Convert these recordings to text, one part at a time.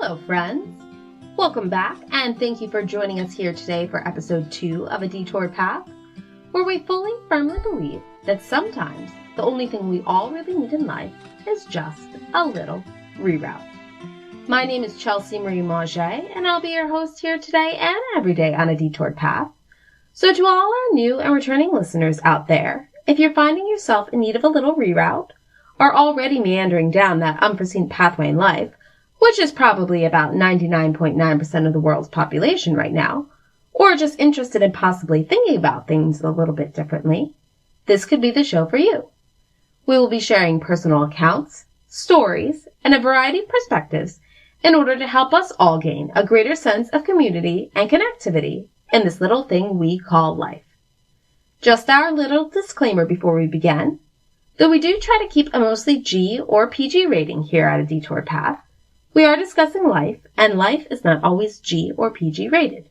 Hello, friends. Welcome back, and thank you for joining us here today for episode 2 of A Detoured Path, where we fully, firmly believe that sometimes the only thing we all really need in life is just a little reroute. My name is Chelsea Marie Mauger, and I'll be your host here today and every day on A Detoured Path. So to all our new and returning listeners out there, if you're finding yourself in need of a little reroute, or already meandering down that unforeseen pathway in life, which is probably about 99.9% of the world's population right now, or just interested in possibly thinking about things a little bit differently, this could be the show for you. We will be sharing personal accounts, stories, and a variety of perspectives in order to help us all gain a greater sense of community and connectivity in this little thing we call life. Just our little disclaimer before we begin. Though we do try to keep a mostly G or PG rating here at A Detoured Path, we are discussing life, and life is not always G or PG rated.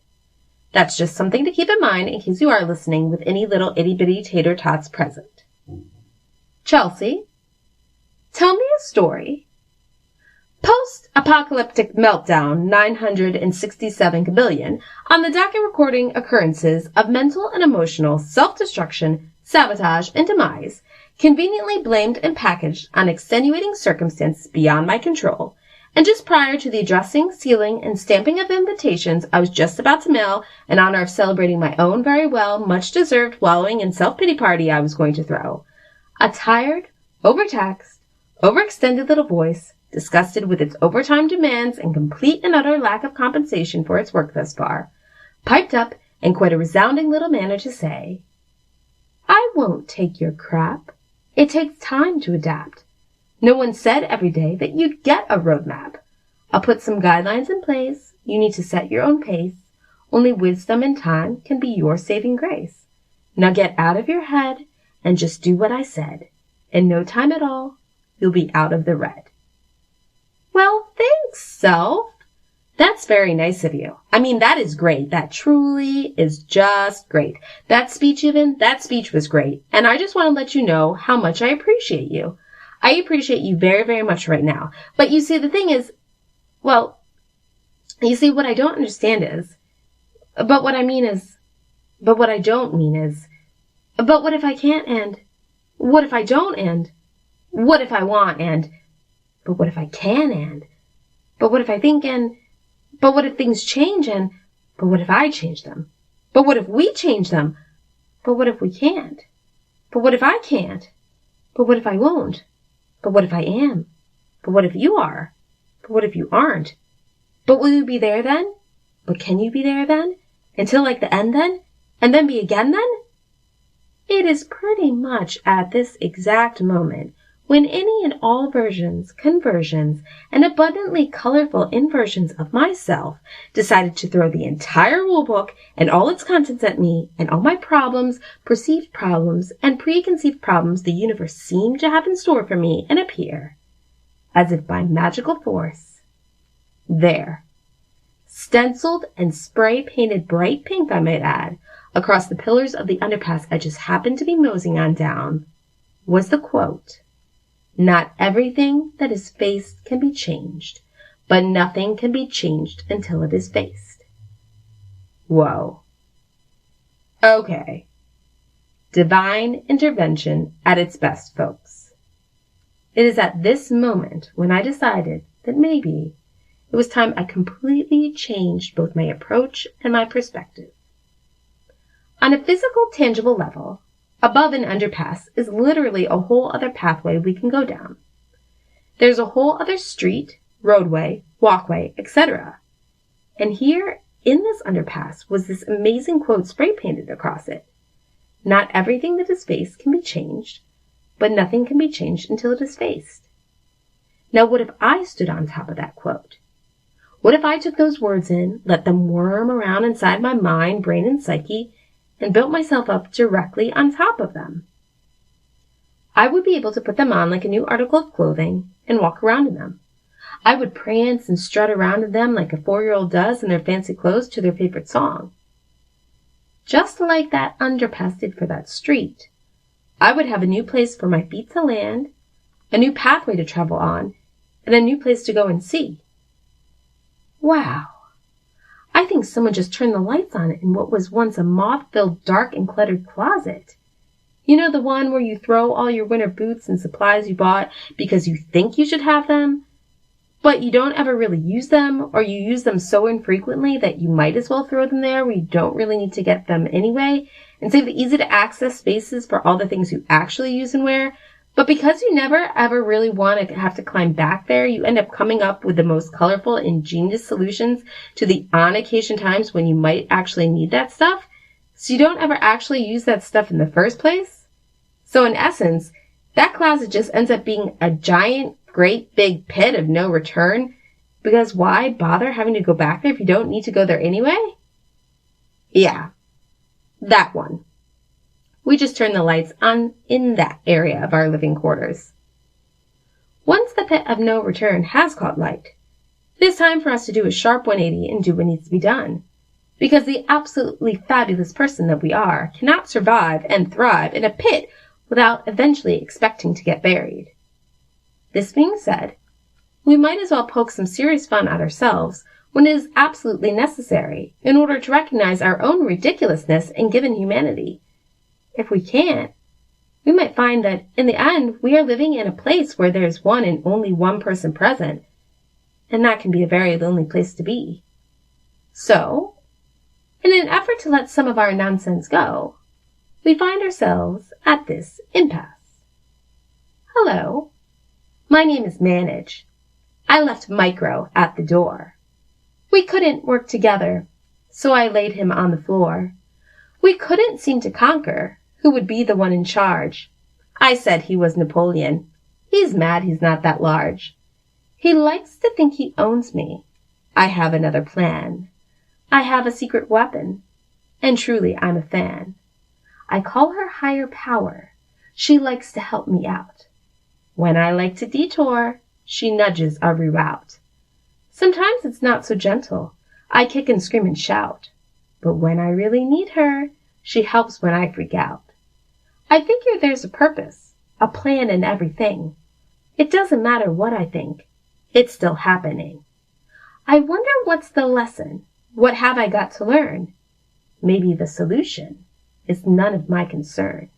That's just something to keep in mind in case you are listening with any little itty-bitty tater tots present. Chelsea, tell me a story. Post-apocalyptic meltdown 967 billion on the docket recording occurrences of mental and emotional self-destruction, sabotage, and demise, conveniently blamed and packaged on extenuating circumstances beyond my control, and just prior to the addressing, sealing, and stamping of invitations I was just about to mail in honor of celebrating my own very well, much-deserved wallowing and self-pity party I was going to throw, a tired, overtaxed, overextended little voice, disgusted with its overtime demands and complete and utter lack of compensation for its work thus far, piped up in quite a resounding little manner to say, "I won't take your crap. It takes time to adapt. No one said every day that you'd get a roadmap. I'll put some guidelines in place. You need to set your own pace. Only wisdom and time can be your saving grace. Now get out of your head and just do what I said. In no time at all, you'll be out of the red." Well, thanks, self. That's very nice of you. I mean, that is great. That truly is just great. That speech was great. And I just want to let you know how much I appreciate you. I appreciate you very, very much right now. But you see, the thing is, well, you see, what I don't understand is, but what I mean is, but what I don't mean is, but what if I can't and, what if I don't and, what if I want and, but what if I can and, but what if I think and, but what if things change and, but what if I change them? But what if we change them? But what if we can't? But what if I can't? But what if I won't? But what if I am? But what if you are? But what if you aren't? But will you be there then? But can you be there then? Until like the end then? And then be again then? It is pretty much at this exact moment when any and all versions, conversions, and abundantly colorful inversions of myself decided to throw the entire rulebook and all its contents at me and all my problems, perceived problems, and preconceived problems the universe seemed to have in store for me and appear, as if by magical force, there, stenciled and spray-painted bright pink, I might add, across the pillars of the underpass I just happened to be moseying on down, was the quote, "Not everything that is faced can be changed, but nothing can be changed until it is faced." Whoa. Okay. Divine intervention at its best, folks. It is at this moment when I decided that maybe it was time I completely changed both my approach and my perspective. On a physical, tangible level, above an underpass is literally a whole other pathway we can go down. There's a whole other street, roadway, walkway, etc. And here in this underpass was this amazing quote spray-painted across it. "Not everything that is faced can be changed, but nothing can be changed until it is faced." Now what if I stood on top of that quote? What if I took those words in, let them worm around inside my mind, brain, and psyche, and built myself up directly on top of them? I would be able to put them on like a new article of clothing and walk around in them. I would prance and strut around in them like a 4-year-old does in their fancy clothes to their favorite song. Just like that underpass did for that street, I would have a new place for my feet to land, a new pathway to travel on, and a new place to go and see. Wow. I think someone just turned the lights on in what was once a moth-filled, dark and cluttered closet. You know, the one where you throw all your winter boots and supplies you bought because you think you should have them, but you don't ever really use them, or you use them so infrequently that you might as well throw them there where you don't really need to get them anyway, and save the easy-to-access spaces for all the things you actually use and wear. But because you never ever really want to have to climb back there, you end up coming up with the most colorful, ingenious solutions to the on-occasion times when you might actually need that stuff, so you don't ever actually use that stuff in the first place. So in essence, that closet just ends up being a giant, great big pit of no return, because why bother having to go back there if you don't need to go there anyway? Yeah, that one. We just turned the lights on in that area of our living quarters. Once the pit of no return has caught light, it is time for us to do a sharp 180 and do what needs to be done. Because the absolutely fabulous person that we are cannot survive and thrive in a pit without eventually expecting to get buried. This being said, we might as well poke some serious fun at ourselves when it is absolutely necessary in order to recognize our own ridiculousness and given humanity. If we can't, we might find that in the end we are living in a place where there is one and only one person present, and that can be a very lonely place to be. So, in an effort to let some of our nonsense go, we find ourselves at this impasse. Hello, my name is Manage. I left Micro at the door. We couldn't work together, so I laid him on the floor. We couldn't seem to conquer who would be the one in charge. I said he was Napoleon. He's mad he's not that large. He likes to think he owns me. I have another plan. I have a secret weapon, and truly I'm a fan. I call her higher power. She likes to help me out. When I like to detour, she nudges a reroute. Sometimes it's not so gentle. I kick and scream and shout. But when I really need her, she helps when I freak out. I figure there's a purpose, a plan in everything. It doesn't matter what I think. It's still happening. I wonder what's the lesson? What have I got to learn? Maybe the solution is none of my concern.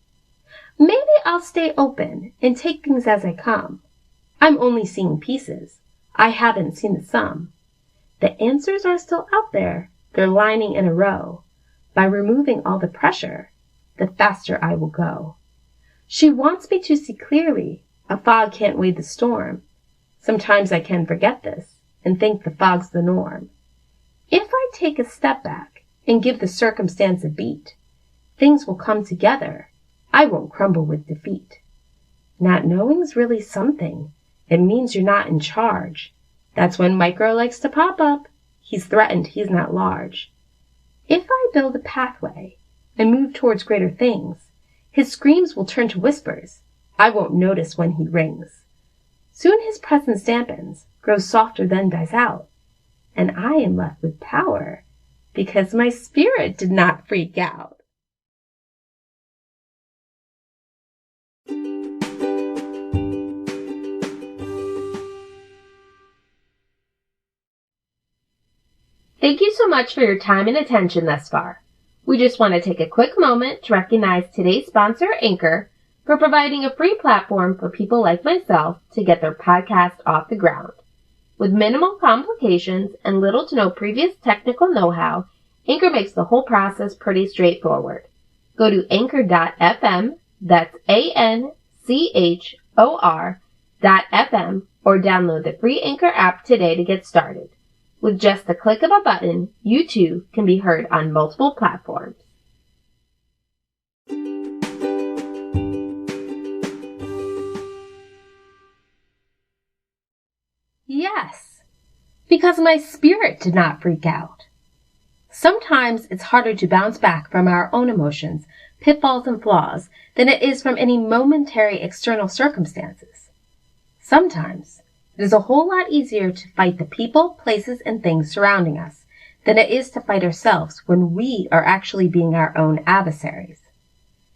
Maybe I'll stay open and take things as they come. I'm only seeing pieces. I haven't seen the sum. The answers are still out there. They're lining in a row. By removing all the pressure, the faster I will go. She wants me to see clearly. A fog can't wade the storm. Sometimes I can forget this and think the fog's the norm. If I take a step back and give the circumstance a beat, things will come together. I won't crumble with defeat. Not knowing's really something. It means you're not in charge. That's when Micro likes to pop up. He's threatened he's not large. If I build a pathway and move towards greater things, his screams will turn to whispers. I won't notice when he rings. Soon his presence dampens, grows softer, then dies out, and I am left with power because my spirit did not freak out. Thank you so much for your time and attention thus far. We just want to take a quick moment to recognize today's sponsor, Anchor, for providing a free platform for people like myself to get their podcast off the ground. With minimal complications and little to no previous technical know-how, Anchor makes the whole process pretty straightforward. Go to anchor.fm, that's ANCHOR.FM, or download the free Anchor app today to get started. With just the click of a button, you too can be heard on multiple platforms. Yes, because my spirit did not freak out. Sometimes it's harder to bounce back from our own emotions, pitfalls, and flaws than it is from any momentary external circumstances. Sometimes it is a whole lot easier to fight the people, places, and things surrounding us than it is to fight ourselves when we are actually being our own adversaries.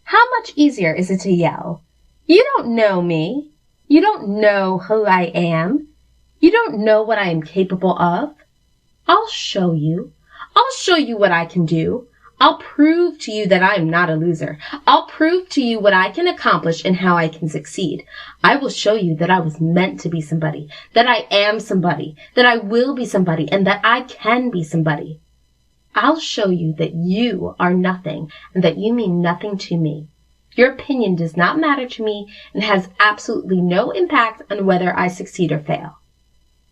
How much easier is it to yell, "You don't know me. You don't know who I am. You don't know what I am capable of," I'll show you. I'll show you what I can do. I'll prove to you that I am not a loser. I'll prove to you what I can accomplish and how I can succeed. I will show you that I was meant to be somebody, that I am somebody, that I will be somebody, and that I can be somebody. I'll show you that you are nothing and that you mean nothing to me. Your opinion does not matter to me and has absolutely no impact on whether I succeed or fail.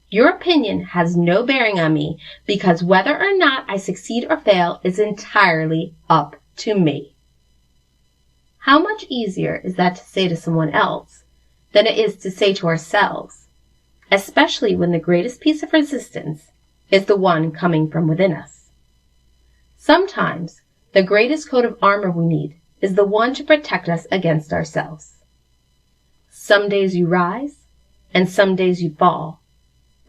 Your opinion has no bearing on me because whether or not I succeed or fail is entirely up to me. How much easier is that to say to someone else than it is to say to ourselves, especially when the greatest piece of resistance is the one coming from within us? Sometimes the greatest coat of armor we need is the one to protect us against ourselves. Some days you rise and some days you fall.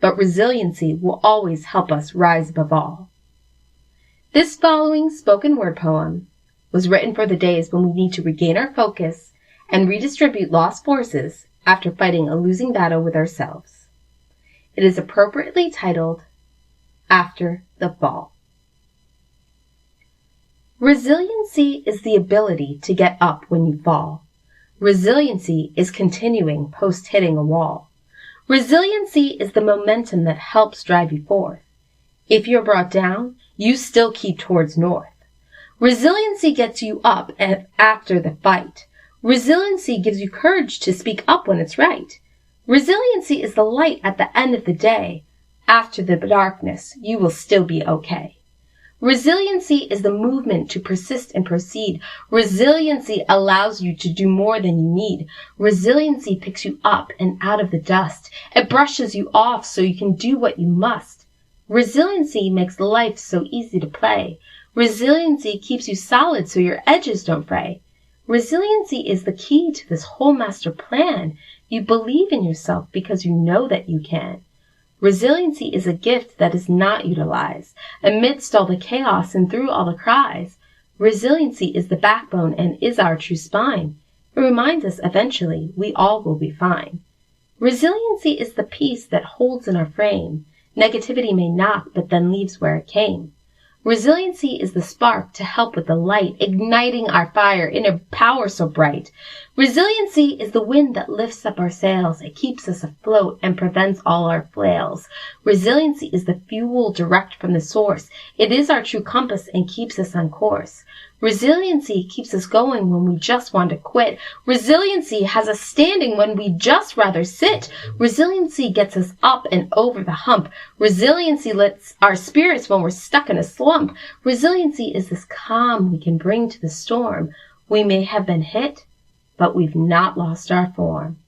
But resiliency will always help us rise above all. This following spoken word poem was written for the days when we need to regain our focus and redistribute lost forces after fighting a losing battle with ourselves. It is appropriately titled, After the Fall. Resiliency is the ability to get up when you fall. Resiliency is continuing post hitting a wall. Resiliency is the momentum that helps drive you forth. If you're brought down, you still keep towards north. Resiliency gets you up after the fight. Resiliency gives you courage to speak up when it's right. Resiliency is the light at the end of the day. After the darkness, you will still be okay. Resiliency is the movement to persist and proceed. Resiliency allows you to do more than you need. Resiliency picks you up and out of the dust. It brushes you off so you can do what you must. Resiliency makes life so easy to play. Resiliency keeps you solid so your edges don't fray. Resiliency is the key to this whole master plan. You believe in yourself because you know that you can. Resiliency is a gift that is not utilized. Amidst all the chaos and through all the cries, resiliency is the backbone and is our true spine. It reminds us eventually we all will be fine. Resiliency is the peace that holds in our frame. Negativity may knock, but then leaves where it came. Resiliency is the spark to help with the light, igniting our fire in a power so bright. Resiliency is the wind that lifts up our sails. It keeps us afloat and prevents all our flails. Resiliency is the fuel direct from the source. It is our true compass and keeps us on course. Resiliency keeps us going when we just want to quit. Resiliency has us standing when we just rather sit. Resiliency gets us up and over the hump. Resiliency lifts our spirits when we're stuck in a slump. Resiliency is this calm we can bring to the storm. We may have been hit, but we've not lost our form.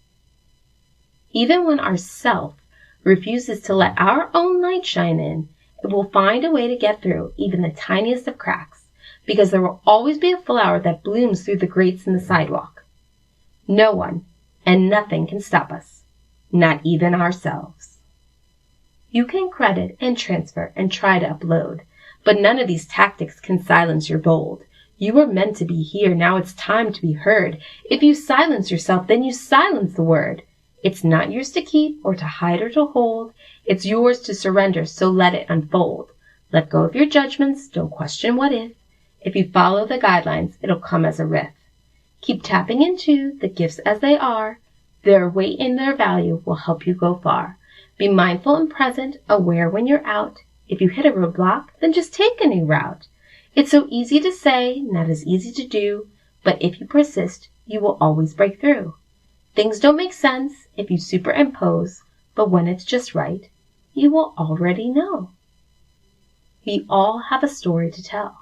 Even when our self refuses to let our own light shine in, it will find a way to get through even the tiniest of cracks, because there will always be a flower that blooms through the grates in the sidewalk. No one and nothing can stop us, not even ourselves. You can credit and transfer and try to upload, but none of these tactics can silence your bold. You were meant to be here, now it's time to be heard. If you silence yourself, then you silence the word. It's not yours to keep or to hide or to hold. It's yours to surrender, so let it unfold. Let go of your judgments, don't question what if. If you follow the guidelines, it'll come as a riff. Keep tapping into the gifts as they are. Their weight and their value will help you go far. Be mindful and present, aware when you're out. If you hit a roadblock, then just take a new route. It's so easy to say, not as easy to do, but if you persist, you will always break through. Things don't make sense if you superimpose, but when it's just right, you will already know. We all have a story to tell,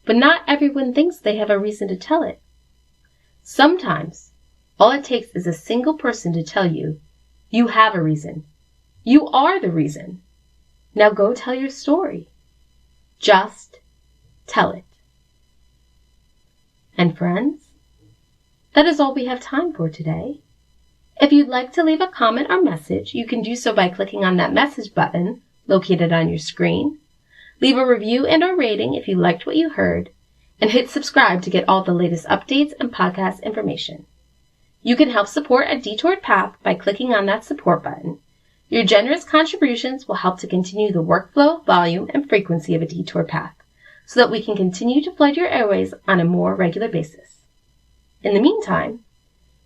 but not everyone thinks they have a reason to tell it. Sometimes, all it takes is a single person to tell you, you have a reason. You are the reason. Now go tell your story. Just tell it. And friends, that is all we have time for today. If you'd like to leave a comment or message, you can do so by clicking on that message button located on your screen. Leave a review and a rating if you liked what you heard, and hit subscribe to get all the latest updates and podcast information. You can help support a Detoured Path by clicking on that support button. Your generous contributions will help to continue the workflow, volume, and frequency of A Detoured Path, so that we can continue to flood your airways on a more regular basis. In the meantime,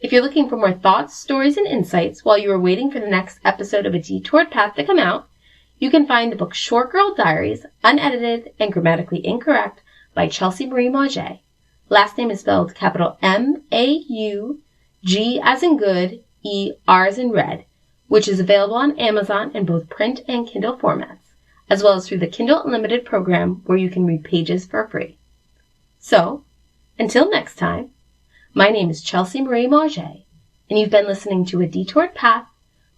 if you're looking for more thoughts, stories, and insights while you are waiting for the next episode of A Detoured Path to come out, you can find the book Short Girl Diaries, Unedited and Grammatically Incorrect by Chelsea Marie Mauger. Last name is spelled capital M-A-U-G as in good, E-R as in red, which is available on Amazon in both print and Kindle formats, as well as through the Kindle Unlimited program where you can read pages for free. So, until next time, my name is Chelsea Marie Mauger, and you've been listening to A Detoured Path,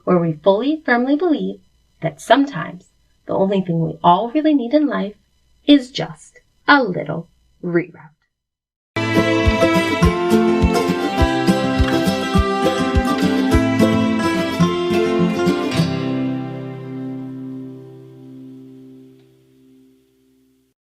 where we firmly believe that sometimes the only thing we all really need in life is just a little reroute.